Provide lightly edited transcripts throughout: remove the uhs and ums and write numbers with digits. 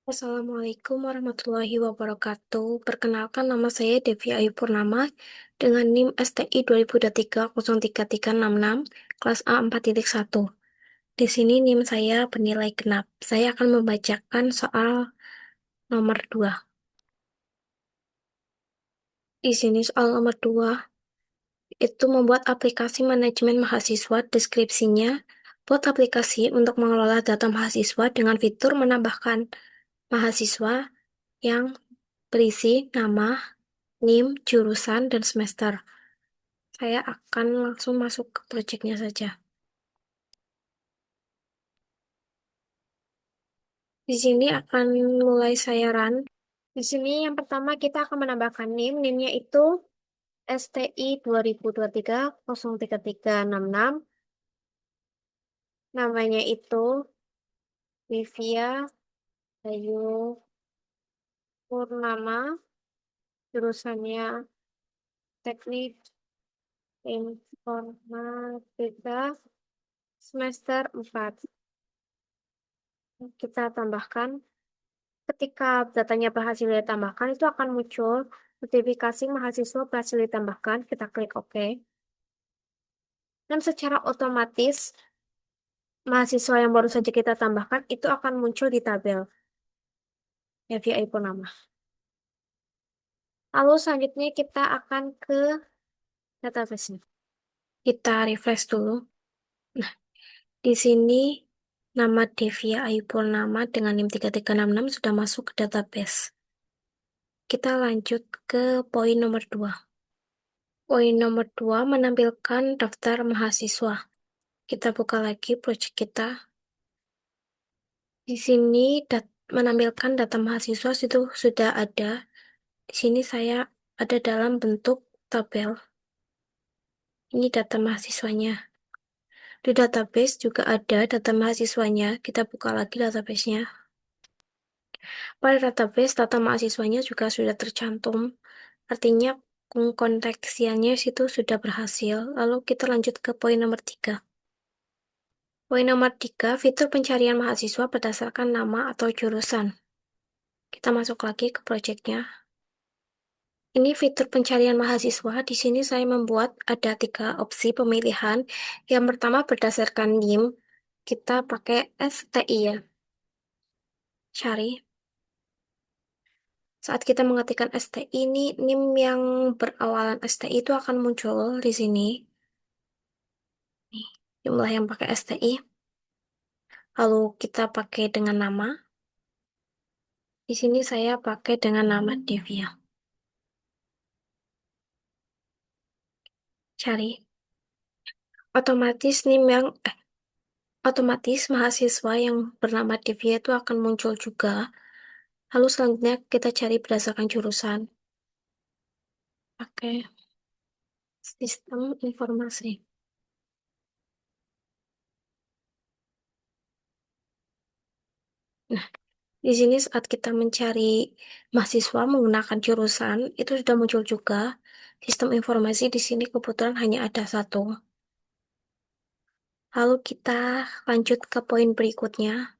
Assalamualaikum warahmatullahi wabarakatuh. Perkenalkan, nama saya Devi Ayu Purnama dengan NIM STI 2023033366 kelas A4.1. Di sini NIM saya bernilai genap. Saya akan membacakan soal nomor 2. Di sini soal nomor 2 itu membuat aplikasi manajemen mahasiswa. Deskripsinya, buat aplikasi untuk mengelola data mahasiswa dengan fitur menambahkan mahasiswa yang berisi nama, NIM, jurusan, dan semester. Saya akan langsung masuk ke proyeknya saja. Di sini akan mulai saya run. Di sini yang pertama kita akan menambahkan NIM. NIM-nya itu STI 2023-03366. Namanya itu Livia Ayu Purnama. Jurusannya Teknik Informatika semester 4. Kita tambahkan. Ketika datanya berhasil ditambahkan, itu akan muncul notifikasi mahasiswa berhasil ditambahkan. Kita klik OK. Dan secara otomatis, mahasiswa yang baru saja kita tambahkan itu akan muncul di tabel FYI Purnama. Lalu selanjutnya kita akan ke database-nya. Kita refresh dulu. Nah, di sini nama Devia Ayu Purnama dengan NIM 3366 sudah masuk ke database. Kita lanjut ke poin nomor 2. Poin nomor 2 menampilkan daftar mahasiswa. Kita buka lagi project kita. Di sini menampilkan data mahasiswa itu sudah ada. Di sini saya ada dalam bentuk tabel. Ini data mahasiswanya. Di database juga ada data mahasiswanya. Kita buka lagi database-nya. Pada database, data mahasiswanya juga sudah tercantum. Artinya pengkonversiannya situ sudah berhasil. Lalu kita lanjut ke poin nomor 3. Poin nomor 3, fitur pencarian mahasiswa berdasarkan nama atau jurusan. Kita masuk lagi ke projectnya. Ini fitur pencarian mahasiswa. Di sini saya membuat ada 3 opsi pemilihan. Yang pertama berdasarkan NIM. Kita pakai STI ya. Cari. Saat kita mengetikkan STI ini, NIM yang berawalan STI itu akan muncul di sini. Nih, jumlah yang pakai STI. Lalu kita pakai dengan nama. Di sini saya pakai dengan nama Devia. Cari. Otomatis NIM yang otomatis mahasiswa yang bernama Devia itu akan muncul juga. Lalu selanjutnya kita cari berdasarkan jurusan. Pakai sistem informasi. Nah, di sini saat kita mencari mahasiswa menggunakan jurusan, itu sudah muncul juga. Sistem informasi di sini kebetulan hanya ada 1. Lalu kita lanjut ke poin berikutnya.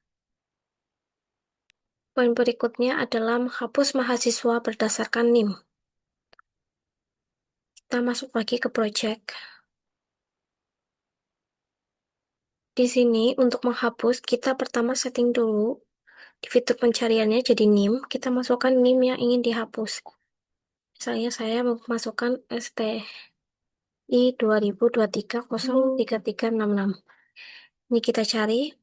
Poin berikutnya adalah menghapus mahasiswa berdasarkan NIM. Kita masuk lagi ke project. Di sini untuk menghapus, kita pertama setting dulu di fitur pencariannya jadi NIM. Kita masukkan NIM yang ingin dihapus. Misalnya saya memasukkan STI 2023-03366. Ini kita cari.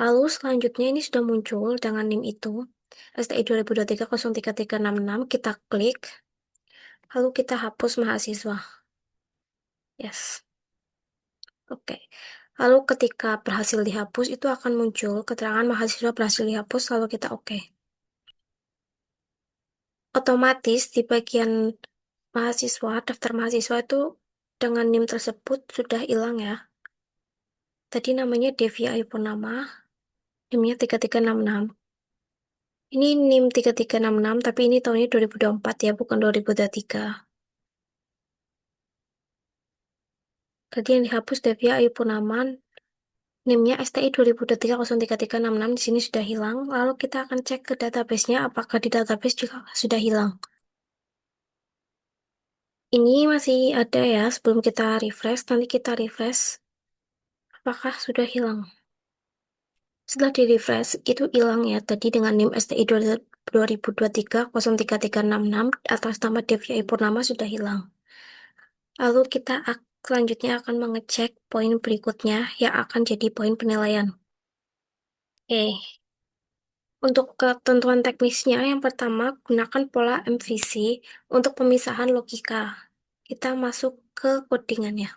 Lalu selanjutnya ini sudah muncul dengan NIM itu. STI 2023-03366. Kita klik. Lalu kita hapus mahasiswa. Yes. Oke. Lalu ketika berhasil dihapus, itu akan muncul keterangan mahasiswa berhasil dihapus, lalu kita oke. Otomatis di bagian mahasiswa, daftar mahasiswa itu dengan NIM tersebut sudah hilang ya. Tadi namanya Devia Ayu Purnama, NIM-nya 3366. Ini NIM 3366, tapi ini tahunnya 2024 ya, bukan 2023. Tadi yang dihapus Devia Ayu Purnama NIM-nya STI 2023033366 di sini sudah hilang. Lalu kita akan cek ke database-nya apakah di database juga sudah hilang. Ini masih ada ya sebelum kita refresh. Nanti kita refresh apakah sudah hilang. Setelah di refresh itu hilang ya tadi dengan NIM STI 2023033366 atas nama Devya Purnama sudah hilang. Lalu kita selanjutnya akan mengecek poin berikutnya yang akan jadi poin penilaian. Oke. Untuk ketentuan teknisnya, yang pertama gunakan pola MVC untuk pemisahan logika. Kita masuk ke codingannya.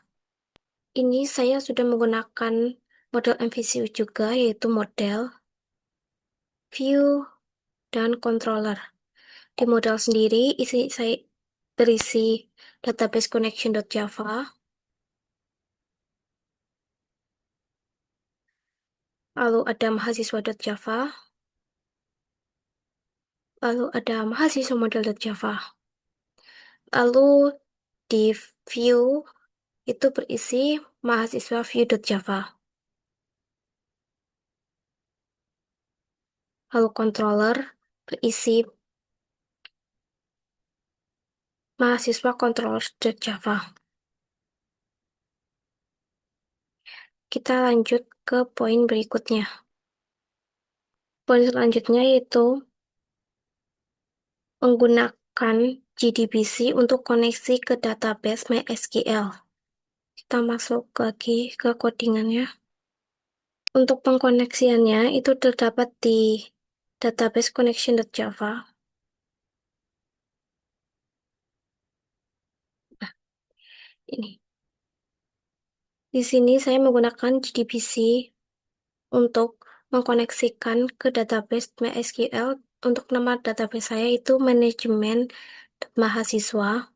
Ini saya sudah menggunakan model MVC juga, yaitu model, view, dan controller. Di model sendiri, saya berisi database connection.java, lalu ada mahasiswa.java, lalu ada mahasiswa model.java. Lalu di view itu berisi mahasiswa view.java. Lalu controller berisi mahasiswa controller.java. Kita lanjut ke poin berikutnya. Poin selanjutnya yaitu menggunakan JDBC untuk koneksi ke database MySQL. Kita masuk lagi ke codingannya. Untuk pengkoneksiannya itu terdapat di database connection.java. Nah, ini. Di sini saya menggunakan JDBC untuk mengkoneksikan ke database MySQL. Untuk nama database saya itu manajemen mahasiswa.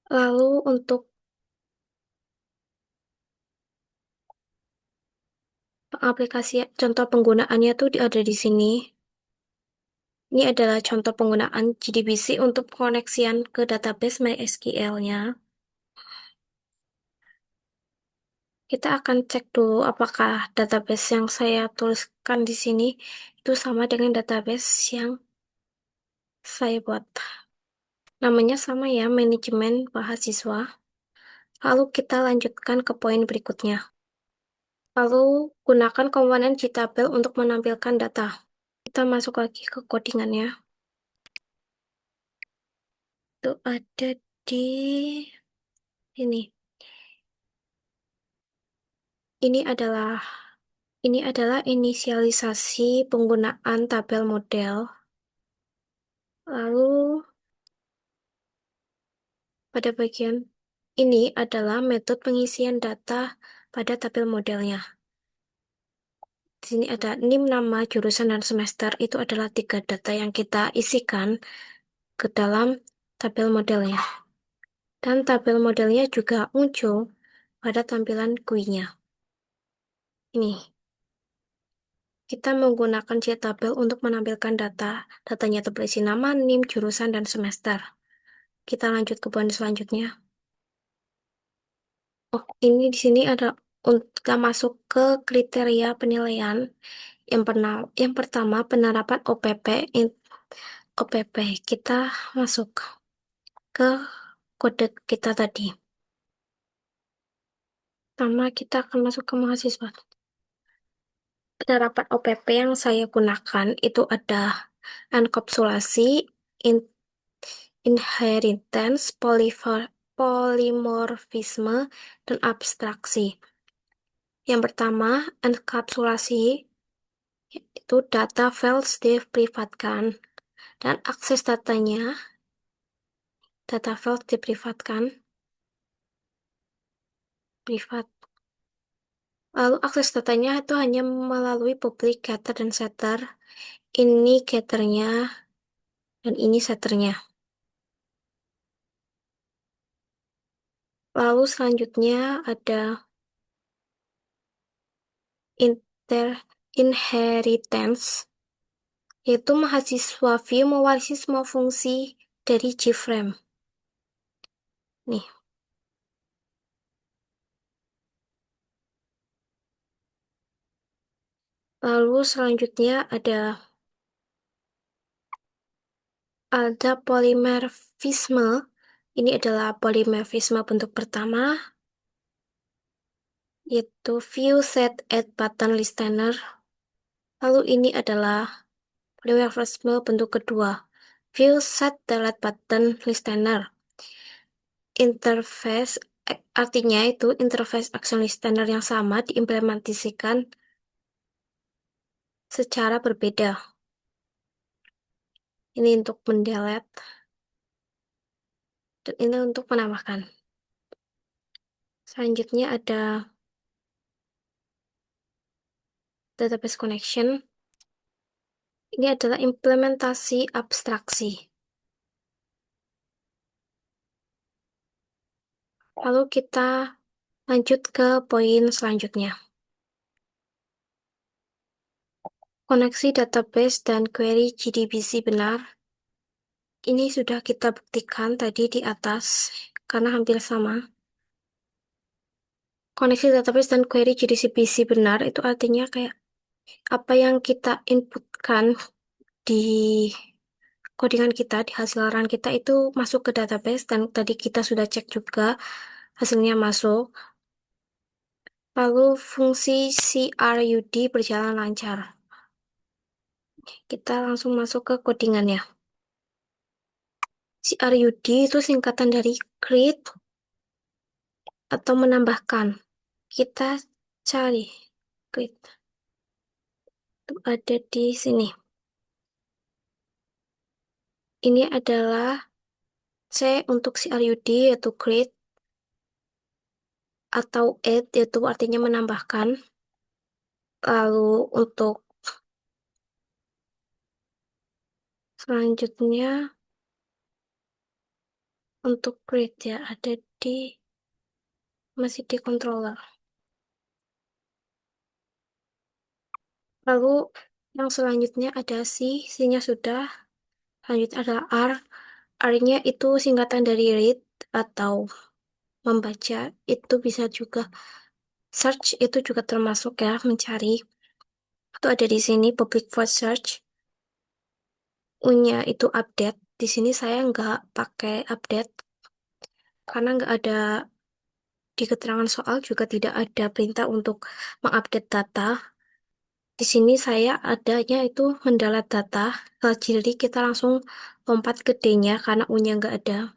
Lalu untuk aplikasi contoh penggunaannya tuh ada di sini. Ini adalah contoh penggunaan JDBC untuk koneksian ke database MySQL-nya. Kita akan cek dulu apakah database yang saya tuliskan di sini itu sama dengan database yang saya buat. Namanya sama ya, manajemen mahasiswa. Lalu kita lanjutkan ke poin berikutnya. Lalu gunakan komponen JTabel untuk menampilkan data. Kita masuk lagi ke codingannya. Itu ada di sini. Ini adalah inisialisasi penggunaan tabel model. Lalu pada bagian ini adalah metode pengisian data pada tabel modelnya. Di sini ada NIM, nama, jurusan, dan semester. Itu adalah 3 data yang kita isikan ke dalam tabel modelnya. Dan tabel modelnya juga muncul pada tampilan GUI-nya. Ini. Kita menggunakan JTabel untuk menampilkan data. Datanya itu berisi nama, NIM, jurusan, dan semester. Kita lanjut ke poin selanjutnya. Oh, ini di sini ada kita masuk ke kriteria penilaian. Yang pertama penerapan OPP. OPP kita masuk ke kode kita tadi. Pertama kita akan masuk ke mahasiswa. Penerapan OPP yang saya gunakan itu ada enkapsulasi, inheritance, polimorfisme, dan abstraksi. Yang pertama, enkapsulasi itu data files diprivatkan dan akses data files diprivatkan, privat. Lalu akses datanya itu hanya melalui public getter dan setter. Ini getternya dan ini setternya. Lalu selanjutnya ada inheritance, yaitu mahasiswa view mewarisi semua fungsi dari JFrame. Nih. Lalu selanjutnya ada polimorfisme. Ini adalah polimorfisme bentuk pertama, yaitu view set add button listener. Lalu ini adalah polimorfisme bentuk kedua, view set delete button listener. Interface artinya itu interface action listener yang sama diimplementasikan secara berbeda. Ini untuk mendelete dan ini untuk menambahkan. Selanjutnya ada database connection. Ini adalah implementasi abstraksi. Lalu kita lanjut ke poin selanjutnya. Koneksi database dan query JDBC benar. Ini sudah kita buktikan tadi di atas, karena hampir sama. Koneksi database dan query JDBC benar, itu artinya kayak apa yang kita inputkan di codingan kita, di hasil run kita itu masuk ke database, dan tadi kita sudah cek juga hasilnya masuk. Lalu fungsi CRUD berjalan lancar. Kita langsung masuk ke codingannya. CRUD itu singkatan dari create atau menambahkan. Kita cari create. Itu ada di sini. Ini adalah C untuk CRUD yaitu create atau add yaitu artinya menambahkan. Lalu untuk selanjutnya untuk create ya ada di masih di controller. Lalu yang selanjutnya ada C-nya sudah. Selanjutnya adalah R. R-nya itu singkatan dari read atau membaca. Itu bisa juga search, itu juga termasuk ya mencari. Itu ada di sini public void search. U-nya itu update. Di sini saya nggak pakai update karena nggak ada di keterangan soal juga tidak ada perintah untuk mengupdate data. Di sini saya adanya itu mendalat data. Jadi kita langsung lompat ke D-nya karena U-nya nggak ada.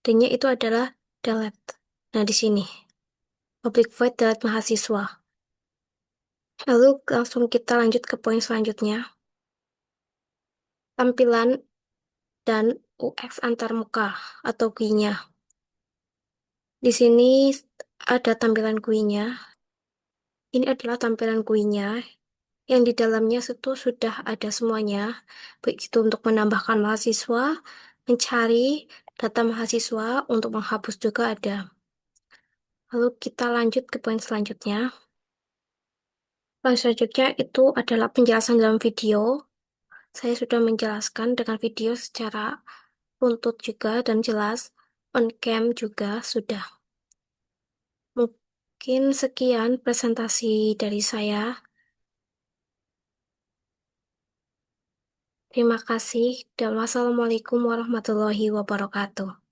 D-nya itu adalah delete. Nah, di sini public void delete mahasiswa. Lalu langsung kita lanjut ke poin selanjutnya. Tampilan dan UX antarmuka atau GUI-nya. Di sini ada tampilan GUI-nya. Ini adalah tampilan GUI-nya yang di dalamnya itu sudah ada semuanya. Baik itu untuk menambahkan mahasiswa, mencari data mahasiswa, untuk menghapus juga ada. Lalu kita lanjut ke poin selanjutnya. Poin selanjutnya itu adalah penjelasan dalam video. Saya sudah menjelaskan dengan video secara runtut juga dan jelas. On cam juga sudah. Mungkin sekian presentasi dari saya. Terima kasih dan wassalamualaikum warahmatullahi wabarakatuh.